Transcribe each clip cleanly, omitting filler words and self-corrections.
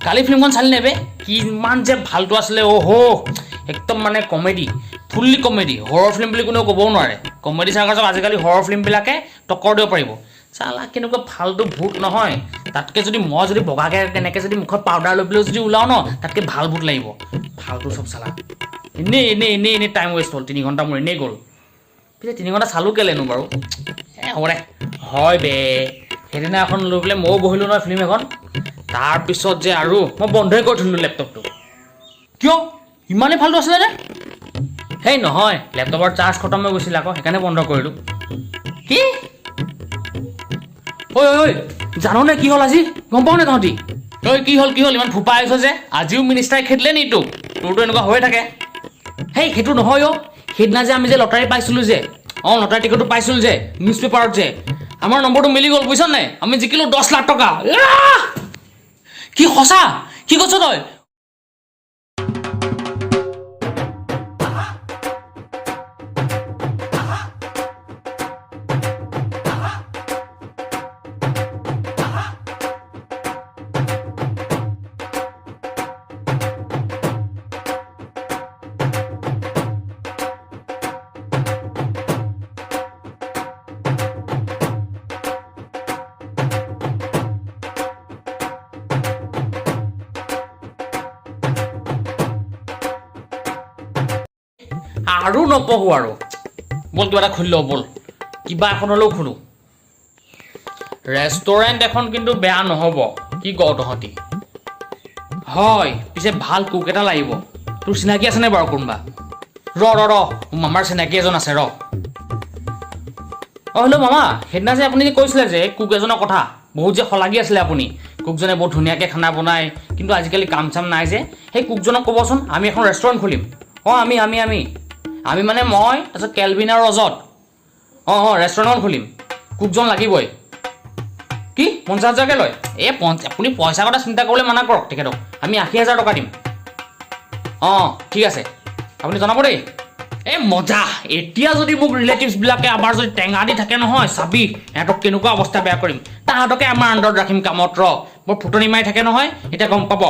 কালি ফিল্মখন চালি নেবে কিমান যে ভালটো আছিলে অহ একদম মানে comedy fully comedy horror film বুলি কোনেও ক'বও নোৱাৰে কমেডি চাৰ্কাছক আজিকালি হৰৰ ফিল্মবিলাকে টক্কৰ দিব পাৰিব চালা কেনেকুৱা ফালটো ভূত নহয় তাতকৈ যদি মই যদি বগাকৈ কেনেকৈ যদি মুখত পাউডাৰ লৈ পেলাই যদি ওলাওঁ ন তাতকৈ ভাল ভূত লাগিব ফালটো চব চালা এনেই টাইম ৱেষ্ট হ'ল 3 ঘণ্টা মোৰ এনেই গ'ল পিছে 3 ঘণ্টা চালোঁ কেলেনো বাৰু হ'ব দে হয় বে সেইদিনা এখন লৈ পেলাই ময়ো বহিলোঁ নহয় ফিল্ম এখন তাৰপিছত যে আৰু মই বন্ধই কৰি থ'লোঁ লেপটপটো কিয় ইমানেই ফালটো আছিলে নে সেই নহয় লেপটপৰ চাৰ্জ খতম হৈ গৈছিল আকৌ সেইকাৰণে বন্ধ কৰিলোঁ কি ঐ জানো কি হ'ল আজি গম পাওঁ নে তহঁতি ঐ কি হ'ল ইমান ফোপা আহিছ যে আজিও মিনিষ্টাৰে খেদিলে নি তোৰতো এনেকুৱা হৈয়ে থাকে সেই সেইটো নহয় সেইদিনা যে আমি যে লটাৰী পাইছিলোঁ যে লটাৰী টিকটটো পাইছিলোঁ যে নিউজ পেপাৰত যে আমাৰ নম্বৰটো মিলি গ'ল বুজিছ নাই আমি জিকিলোঁ 10 লাখ টকা কি সঁচা কি কৈছ তই আৰু নপঢ়োঁ আৰু ব'ল কিবা এটা খুলি লওঁ ব'ল কিবা এখন হ'লেও খোলোঁ ৰেষ্টুৰেণ্ট এখন কিন্তু বেয়া নহ'ব কি কওঁ তহঁতি হয় পিছে ভাল কুক এটা লাগিব তোৰ চিনাকি আছেনে বাৰু কোনোবা ৰ মামাৰ চিনাকি এজন আছে ৰ হেল্ল' মামা সেইদিনা যে আপুনি যে কৈছিলে যে কুক এজনৰ কথা বহুত যে শলাগি আছিলে আপুনি কুকজনে বহুত ধুনীয়াকৈ খানা বনায় কিন্তু আজিকালি কাম চাম নাই যে সেই কুকজনক ক'বচোন আমি এখন ৰেষ্টুৰেণ্ট খুলিম আমি মানে মই তাৰপিছত কেলভিন আৰু ৰজত ৰেষ্টুৰেণ্টখন খুলিম কুকজন লাগিবই কি 50,000কৈ লয় আপুনি পইচাৰ কথা চিন্তা কৰিবলৈ মানা কৰক তেখেতক আমি 80,000 টকা দিম ঠিক আছে আপুনি জনাব দেই মজা এতিয়া যদি মোক ৰিলেটিভছবিলাকে আমাৰ যদি টেঙা দি থাকে নহয় চাবি সিহঁতক কেনেকুৱা অৱস্থা বেয়া কৰিম তাহাঁতকে আমাৰ আণ্ডাৰত ৰাখিম কামত বৰ ফুটনি মাৰি থাকে নহয় এতিয়া গম পাব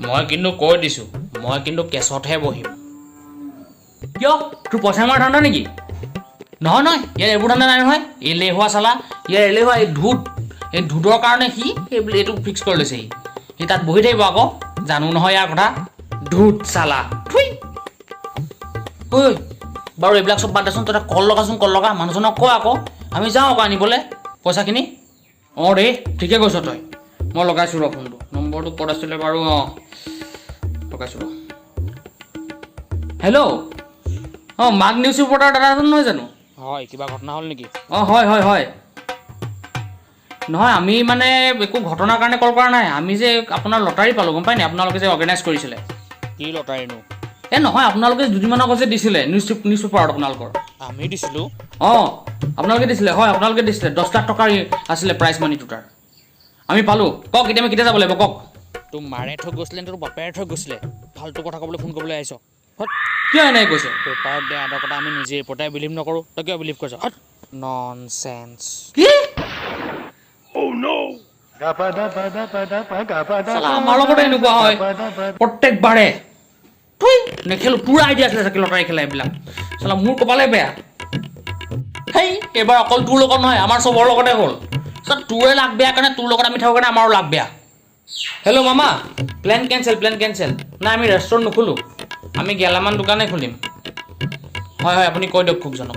মই কিন্তু কৈ দিছোঁ মই কিন্তু কেছতহে বহিম কিয় তোৰ পইচা মাৰ ধান্দা নেকি নহয় ইয়াৰ এইবোৰ ধান্দা নাই নহয় এলেহুৱা চালা ইয়াৰ এলেহুৱা এই ধুদৰ কাৰণে সি এইটো ফিক্স কৰি লৈছে সি তাত বহি থাকিব আকৌ জানো নহয় ইয়াৰ কথা ধুত চালা ঐ বাৰু এইবিলাক চব বাদ দেচোন তই কল লগা মানুহজনক কয় আকৌ আমি যাওঁ আকৌ আনিবলৈ পইচাখিনি দেই ঠিকে কৈছ তই মই লগাইছোঁ ৰ ফোনটো নম্বৰটো ক'ত আছিলে বাৰু লগাইছোঁ ৰ হেল্ল' মাক নিউজ ৰিপৰ্টাৰ দাদাজন নহয় জানো হয় কিবা ঘটনা হ'ল নেকি হয় নহয় আমি মানে একো ঘটনাৰ কাৰণে কল কৰা নাই আমি যে আপোনাৰ লটাৰী পালোঁ গম পাই নাই আপোনালোকে যে অৰ্গেনাইজ কৰিছিলে কি লটাৰীনো নহয় আপোনালোকে দুদিনমানৰ আগত যে দিছিলে নিউজ পেপাৰত আপোনালোকৰ আমি দিছিলোঁ আপোনালোকে দিছিলে হয় আপোনালোকে দিছিলে 10 লাখ টকাৰ আছিলে প্ৰাইজ মানিটো তাৰ আমি পালোঁ কওক এতিয়া আমি কেতিয়া যাব লাগিব কওক তোৰ মাৰে থৈ গৈছিলে তোৰ বাপেৰে থৈ গৈছিলে ফাল্টু কথা ক'বলৈ ফোন কৰিবলৈ আহিছ কিয় এনেকৈ কৈছে পেপাৰত দিয়া আদৰ কথা আমি নিজে ৰিপৰ্টাৰে বিলিভ নকৰোঁ তই কিয় বিলিভ কৰিছ ননচেন্স কি আমাৰ লগতে এনেকুৱা হয় প্ৰত্যেকবাৰে নেখেলোঁ তোৰ আইডিয়া আছিলে চাগে লটাৰী খেলা এইবিলাক চালা মোৰ কপালে বেয়া এইবাৰ অকল তোৰ লগত নহয় আমাৰ চবৰ লগতে হ'ল তোৰে লাভ বেয়া কাৰণে তোৰ লগত আমি থাকোঁ কাৰণে আমাৰো লাভ বেয়া হেল্ল' মামা প্লেন কেঞ্চেল নাই আমি ৰেষ্টুৰেণ্ট নুখোলোঁ আমি গেলামাল দোকানেই খুলিম হয় আপুনি কৈ দিয়ক কুকজনক